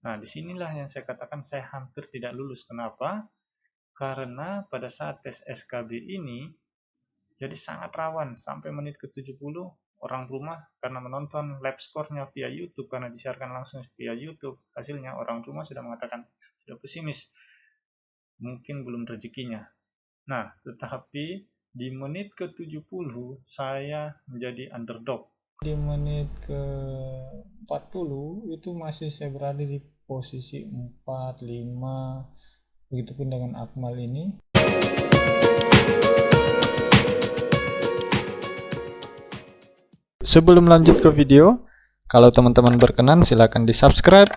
Nah, disinilah yang saya katakan saya hampir tidak lulus. Kenapa? Karena pada saat tes SKB ini, jadi sangat rawan sampai menit ke-70 orang rumah karena menonton live score-nya via YouTube, karena disiarkan langsung via YouTube, hasilnya orang rumah sudah mengatakan sudah pesimis, mungkin belum rezekinya. Nah, tetapi di menit ke-70 saya menjadi underdog. Di menit ke-40 itu masih saya berada di posisi 4, 5, begitupun dengan Akmal ini. Sebelum lanjut ke video, kalau teman-teman berkenan silakan di subscribe.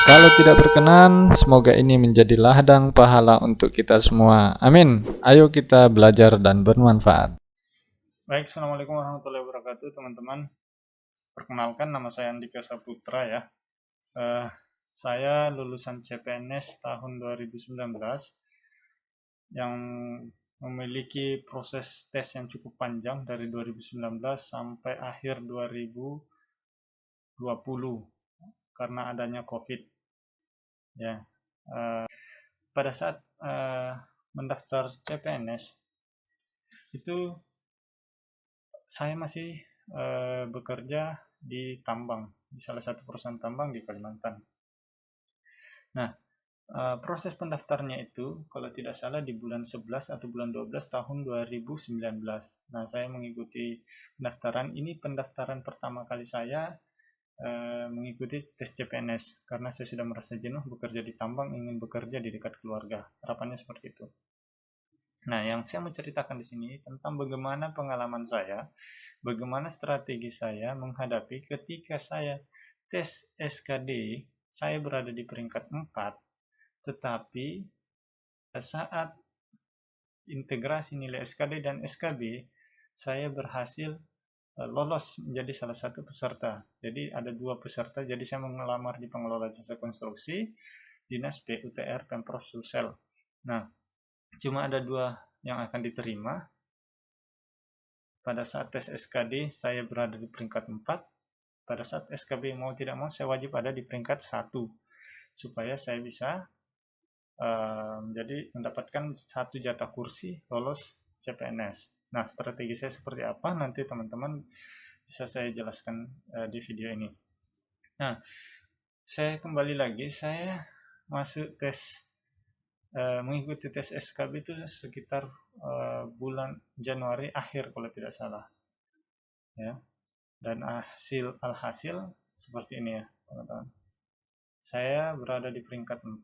Kalau tidak berkenan, semoga ini menjadi ladang pahala untuk kita semua. Amin. Ayo kita belajar dan bermanfaat. Baik, Assalamualaikum warahmatullahi wabarakatuh teman-teman. Perkenalkan, nama saya Andika Saputra ya. Saya lulusan CPNS tahun 2019 yang memiliki proses tes yang cukup panjang dari 2019 sampai akhir 2020 karena adanya COVID. Ya, pada saat mendaftar CPNS itu saya masih bekerja di tambang, di salah satu perusahaan tambang di Kalimantan. Nah, proses pendaftarnya itu kalau tidak salah di bulan 11 atau bulan 12 tahun 2019. Nah, saya mengikuti pendaftaran ini, pendaftaran pertama kali saya mengikuti tes CPNS karena saya sudah merasa jenuh bekerja di tambang, ingin bekerja di dekat keluarga. Harapannya seperti itu. Nah, yang saya menceritakan di sini tentang bagaimana pengalaman saya, bagaimana strategi saya menghadapi ketika saya tes SKD, saya berada di peringkat 4, tetapi saat integrasi nilai SKD dan SKB, saya berhasil lolos menjadi salah satu peserta. Jadi ada 2 peserta, jadi saya mengelamar di pengelola jasa konstruksi, Dinas PUTR Pemprov Sulsel. Nah, cuma ada 2 yang akan diterima. Pada saat tes SKD, saya berada di peringkat 4. Pada saat SKB mau tidak mau, saya wajib ada di peringkat 1. Supaya saya bisa jadi mendapatkan 1 jatah kursi lolos CPNS. Nah, strategi saya seperti apa nanti teman-teman bisa saya jelaskan di video ini. Nah, saya kembali lagi, saya masuk tes mengikuti tes SKB itu sekitar bulan Januari akhir kalau tidak salah. Ya. Dan alhasil seperti ini ya, teman-teman. Saya berada di peringkat 4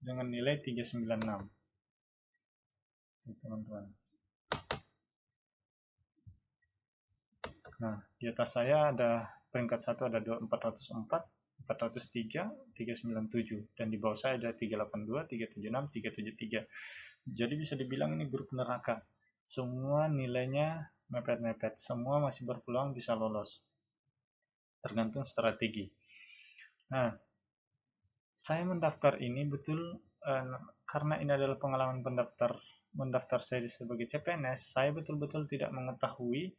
dengan nilai 396. Teman-teman. Nah, di atas saya ada peringkat 1 ada 404, 403, 397, dan di bawah saya ada 382, 376, 373. Jadi bisa dibilang ini grup neraka. Semua nilainya mepet-mepet, semua masih berpeluang bisa lolos. Tergantung strategi. Nah, saya mendaftar ini betul karena ini adalah pengalaman mendaftar saya sebagai CPNS, saya betul-betul tidak mengetahui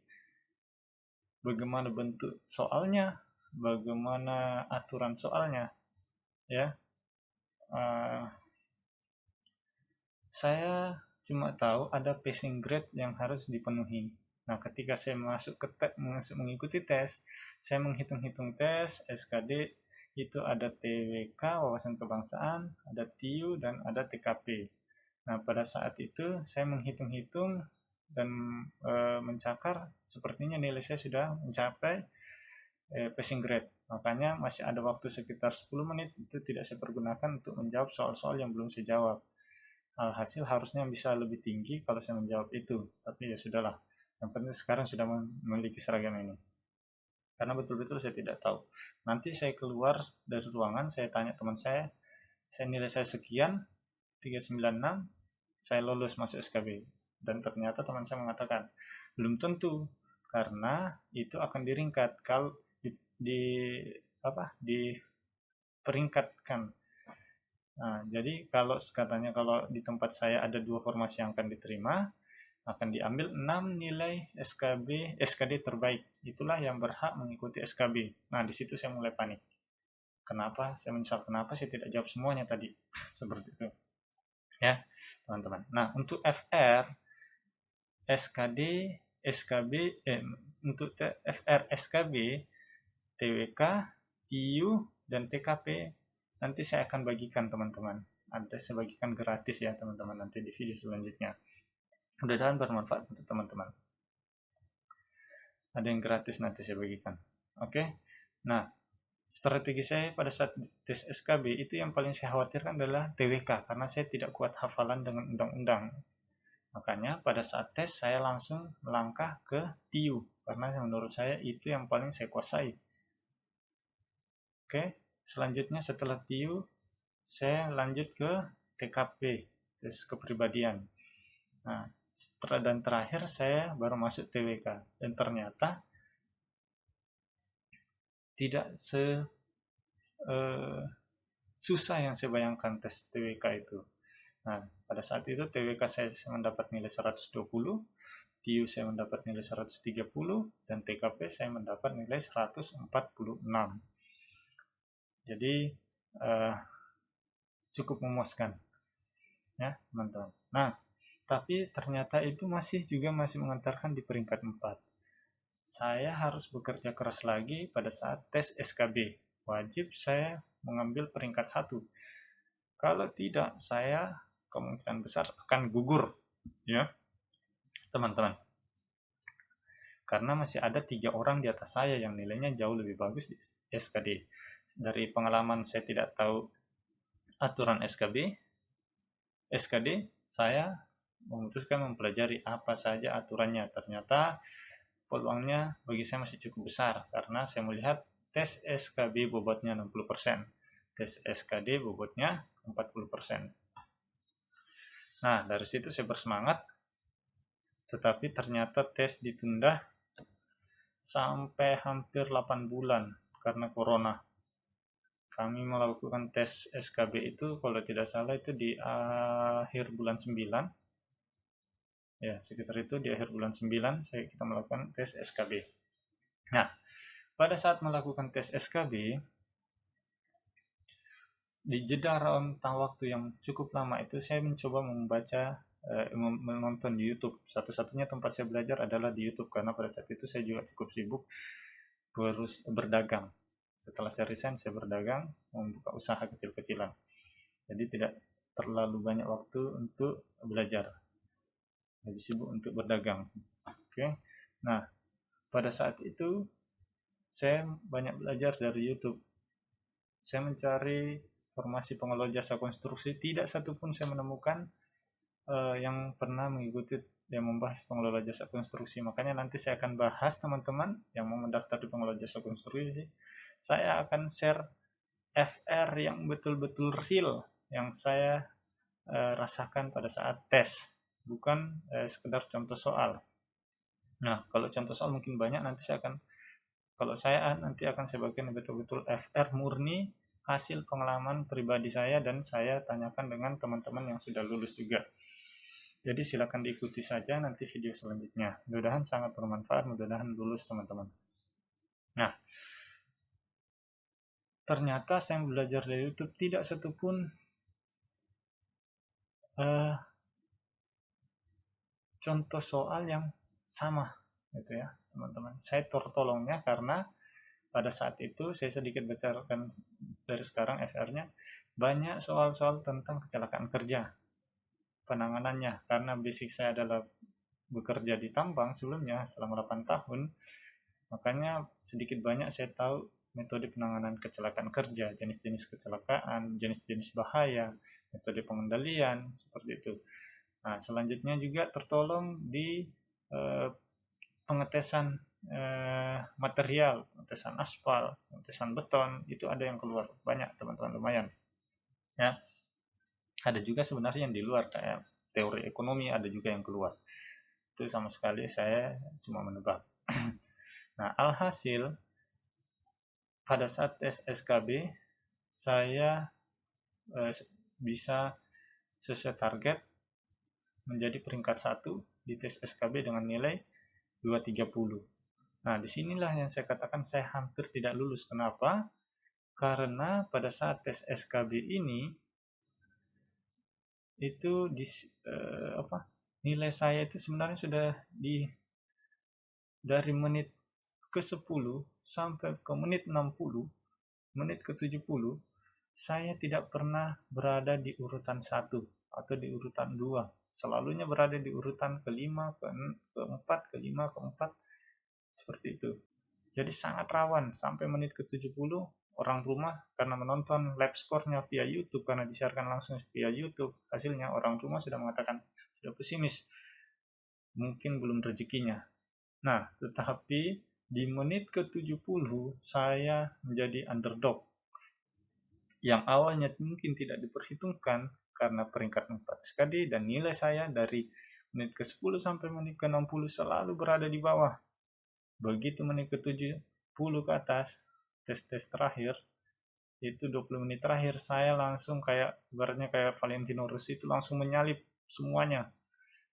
bagaimana bentuk soalnya, bagaimana aturan soalnya, ya. Saya cuma tahu ada passing grade yang harus dipenuhi. Nah, ketika saya mengikuti tes, saya menghitung-hitung tes SKD itu ada TWK, wawasan kebangsaan, ada TIU, dan ada TKP. Nah, pada saat itu saya menghitung-hitung dan mencakar, sepertinya nilai saya sudah mencapai passing grade. Makanya masih ada waktu sekitar 10 menit itu tidak saya pergunakan untuk menjawab soal-soal yang belum saya jawab. Hasil harusnya bisa lebih tinggi kalau saya menjawab itu, tapi ya sudahlah. Yang penting sekarang sudah memiliki seragam ini. Karena betul-betul saya tidak tahu. Nanti saya keluar dari ruangan, saya tanya teman saya nilai saya sekian, 396, saya lulus masuk SKB. Dan ternyata teman saya mengatakan, belum tentu, karena itu akan diringkat kalau diperingkatkan. Nah, jadi kalau katanya kalau di tempat saya ada 2 formasi yang akan diterima, akan diambil 6 nilai SKD terbaik. Itulah yang berhak mengikuti SKB. Nah, di situ saya mulai panik. Kenapa? Saya menyesal kenapa saya tidak jawab semuanya tadi. Seperti itu. Ya, teman-teman. Nah, untuk FR, SKD, SKB, untuk FR, SKB, TWK, IU, dan TKP, nanti saya akan bagikan teman-teman. Saya bagikan gratis ya teman-teman nanti di video selanjutnya. Mudah-mudahan bermanfaat untuk teman-teman. Ada yang gratis nanti saya bagikan. Oke. Nah, strategi saya pada saat tes SKB itu yang paling saya khawatirkan adalah TWK karena saya tidak kuat hafalan dengan undang-undang. Makanya pada saat tes saya langsung melangkah ke TIU karena menurut saya itu yang paling saya kuasai. Oke, selanjutnya setelah TIU saya lanjut ke TKP, tes kepribadian. Nah, dan terakhir saya baru masuk TWK dan ternyata tidak susah yang saya bayangkan tes TWK itu. Nah, pada saat itu TWK saya mendapat nilai 120, TIU saya mendapat nilai 130, dan TKP saya mendapat nilai 146. Jadi cukup memuaskan ya teman-teman. Nah, tapi ternyata itu masih mengantarkan di peringkat 4. Saya harus bekerja keras lagi pada saat tes SKB. Wajib saya mengambil peringkat 1. Kalau tidak, saya kemungkinan besar akan gugur ya teman-teman. Karena masih ada 3 orang di atas saya yang nilainya jauh lebih bagus di SKD. Dari pengalaman saya tidak tahu aturan SKD, saya memutuskan mempelajari apa saja aturannya. Ternyata peluangnya bagi saya masih cukup besar karena saya melihat tes SKB bobotnya 60%, tes SKD bobotnya 40%. Nah, dari situ saya bersemangat, tetapi ternyata tes ditunda sampai hampir 8 bulan karena corona. Kami melakukan tes SKB itu kalau tidak salah itu di akhir bulan 9. Ya, sekitar itu di akhir bulan 9 kita melakukan tes SKB. Nah, pada saat melakukan tes SKB, di jeda rentang waktu yang cukup lama itu saya mencoba menonton di YouTube. Satu-satunya tempat saya belajar adalah di YouTube karena pada saat itu saya juga cukup sibuk berdagang. Setelah saya resign, saya berdagang, membuka usaha kecil-kecilan. Jadi tidak terlalu banyak waktu untuk belajar. Lebih sibuk untuk berdagang. Oke. Nah, pada saat itu saya banyak belajar dari YouTube. Saya mencari formasi pengelola jasa konstruksi, tidak satupun saya menemukan yang pernah mengikuti yang membahas pengelola jasa konstruksi. Makanya nanti saya akan bahas teman-teman yang mau mendaftar di pengelola jasa konstruksi. Saya akan share FR yang betul-betul real yang saya rasakan pada saat tes, bukan sekedar contoh soal. Nah, kalau contoh soal mungkin banyak, nanti saya akan bagikan betul-betul FR murni hasil pengalaman pribadi saya dan saya tanyakan dengan teman-teman yang sudah lulus juga. Jadi silakan diikuti saja nanti video selanjutnya. Mudah-mudahan sangat bermanfaat, mudah-mudahan lulus teman-teman. Nah, ternyata saya belajar dari YouTube tidak satupun contoh soal yang sama gitu ya teman-teman. Saya tertolongnya karena pada saat itu saya sedikit bacakan dari sekarang FR-nya, banyak soal-soal tentang kecelakaan kerja penanganannya karena basic saya adalah bekerja di tambang sebelumnya selama 8 tahun. Makanya sedikit banyak saya tahu metode penanganan kecelakaan kerja, jenis-jenis kecelakaan, jenis-jenis bahaya, metode pengendalian, seperti itu. Nah, selanjutnya juga tertolong di pengetesan material, pengetesan aspal, pengetesan beton, itu ada yang keluar banyak teman-teman, lumayan. Ya, ada juga sebenarnya yang di luar kayak teori ekonomi ada juga yang keluar. Itu sama sekali saya cuma menebak. Nah, alhasil pada saat tes SKB saya bisa sesuai target menjadi peringkat 1 di tes SKB dengan nilai 230. Nah, disinilah yang saya katakan saya hampir tidak lulus. Kenapa? Karena pada saat tes SKB ini itu nilai saya itu sebenarnya sudah dari menit ke-10 sampai ke menit 60, menit ke-70, saya tidak pernah berada di urutan 1 atau di urutan 2. Selalunya berada di urutan ke-5, ke-4, ke-5, ke-4, seperti itu. Jadi sangat rawan sampai menit ke-70 orang rumah karena menonton live score-nya via YouTube, karena disiarkan langsung via YouTube, hasilnya orang rumah sudah mengatakan sudah pesimis, mungkin belum rezekinya. Nah, tetapi di menit ke-70 saya menjadi underdog yang awalnya mungkin tidak diperhitungkan karena peringkat 4 SKD dan nilai saya dari menit ke-10 sampai menit ke-60 selalu berada di bawah. Begitu menit ke-70 ke atas, tes-tes terakhir, itu 20 menit terakhir, saya langsung kayak, ibaratnya kayak Valentino Rossi itu langsung menyalip semuanya.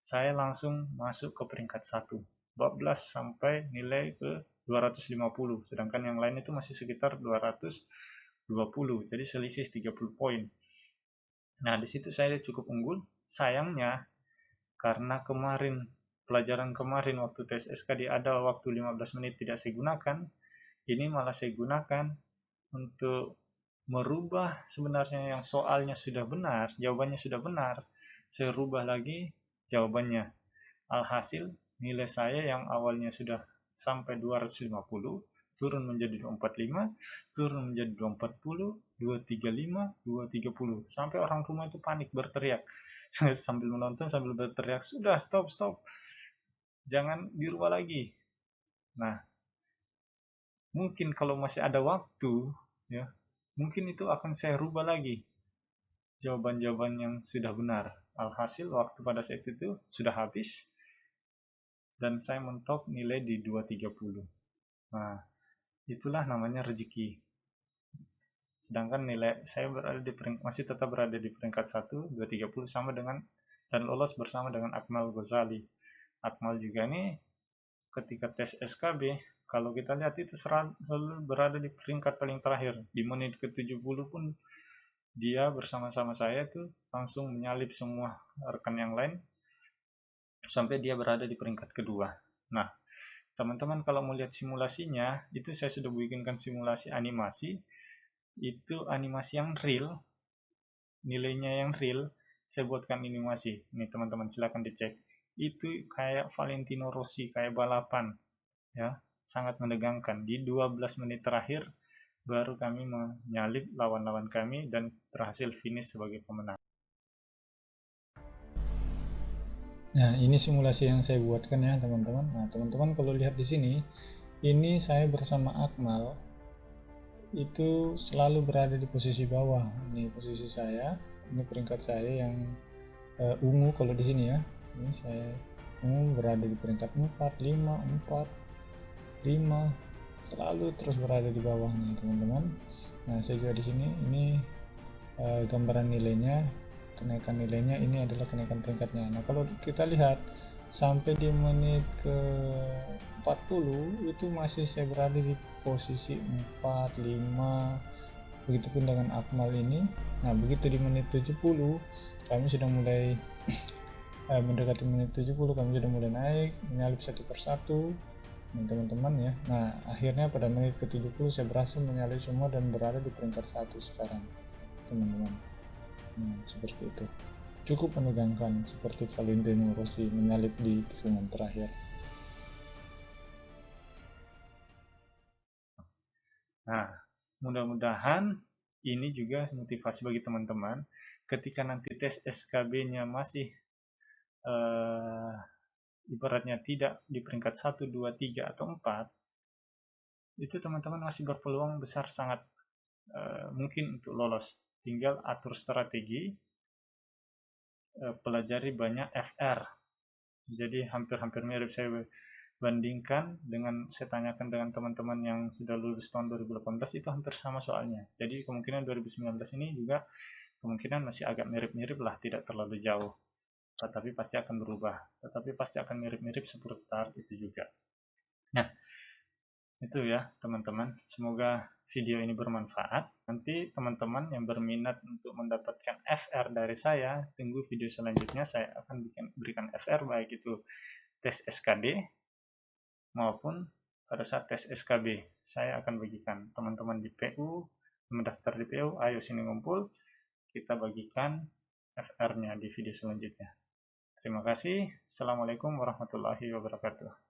Saya langsung masuk ke peringkat 1, bablas sampai nilai ke 250, sedangkan yang lain itu masih sekitar 220, jadi selisih 30 poin. Nah, di situ saya cukup unggul. Sayangnya, karena pelajaran kemarin waktu tes SKD ada waktu 15 menit tidak saya gunakan, ini malah saya gunakan untuk merubah sebenarnya yang soalnya sudah benar, jawabannya sudah benar, saya rubah lagi jawabannya. Alhasil nilai saya yang awalnya sudah sampai 250 turun menjadi 245, turun menjadi 240, 235, 230. Sampai orang rumah itu panik berteriak. Sambil menonton sambil berteriak, "Sudah, stop, stop. Jangan dirubah lagi." Nah, mungkin kalau masih ada waktu, ya, mungkin itu akan saya rubah lagi jawaban-jawaban yang sudah benar. Alhasil waktu pada saat itu sudah habis dan saya mentok nilai di 230. Nah, itulah namanya rezeki. Sedangkan nilai saya masih tetap berada di peringkat 1, 230 sama dengan dan lolos bersama dengan Akmal Ghazali. Akmal juga ini ketika tes SKB, kalau kita lihat itu selalu berada di peringkat paling terakhir. Di menit ke-70 pun dia bersama-sama saya tuh langsung menyalip semua rekan yang lain sampai dia berada di peringkat kedua. Nah, teman-teman kalau mau lihat simulasinya, itu saya sudah bikinkan simulasi animasi. Itu animasi yang real, nilainya yang real, saya buatkan animasi. Ini teman-teman silakan dicek. Itu kayak Valentino Rossi, kayak balapan, ya, sangat menegangkan. Di 12 menit terakhir baru kami menyalip lawan-lawan kami dan berhasil finish sebagai pemenang. Nah, ini simulasi yang saya buatkan ya, teman-teman. Nah, teman-teman kalau lihat di sini, ini saya bersama Akmal itu selalu berada di posisi bawah. Ini posisi saya, ini peringkat saya yang ungu kalau di sini ya. Ini saya ungu berada di peringkat 4, 5, 4, 5, selalu terus berada di bawah nih, teman-teman. Nah, saya juga di sini ini gambaran nilainya, kenaikan nilainya, ini adalah kenaikan peringkatnya. Nah, kalau kita lihat sampai di menit ke 40 itu masih saya berada di posisi 4, 5, begitupun dengan Akmal ini. Nah, begitu di menit 70 kami sudah mulai mendekati menit 70 kami sudah mulai naik, menyalip satu persatu teman-teman ya. Nah, akhirnya pada menit ke 70 saya berhasil menyalip semua dan berada di peringkat 1 sekarang, teman-teman. Seperti itu. Cukup menegangkan seperti Valentino Rossi menyalip di tikungan terakhir. Nah, mudah-mudahan ini juga motivasi bagi teman-teman ketika nanti tes SKB-nya masih ibaratnya tidak di peringkat 1, 2, 3, atau 4, itu teman-teman masih berpeluang besar sangat mungkin untuk lolos. Tinggal atur strategi, pelajari banyak FR. Jadi hampir-hampir mirip saya bandingkan dengan saya tanyakan dengan teman-teman yang sudah lulus tahun 2018 itu hampir sama soalnya. Jadi kemungkinan 2019 ini juga kemungkinan masih agak mirip-mirip lah, tidak terlalu jauh. tetapi pasti akan berubah, tetapi pasti akan mirip-mirip seperti tahap itu juga. Nah, itu ya teman-teman, semoga video ini bermanfaat. Nanti teman-teman yang berminat untuk mendapatkan FR dari saya, tunggu video selanjutnya. Saya akan berikan FR, baik itu tes SKD maupun pada saat tes SKB. Saya akan bagikan teman-teman di PU, mendaftar di PU, ayo sini ngumpul, kita bagikan FR-nya di video selanjutnya. Terima kasih. Assalamualaikum warahmatullahi wabarakatuh.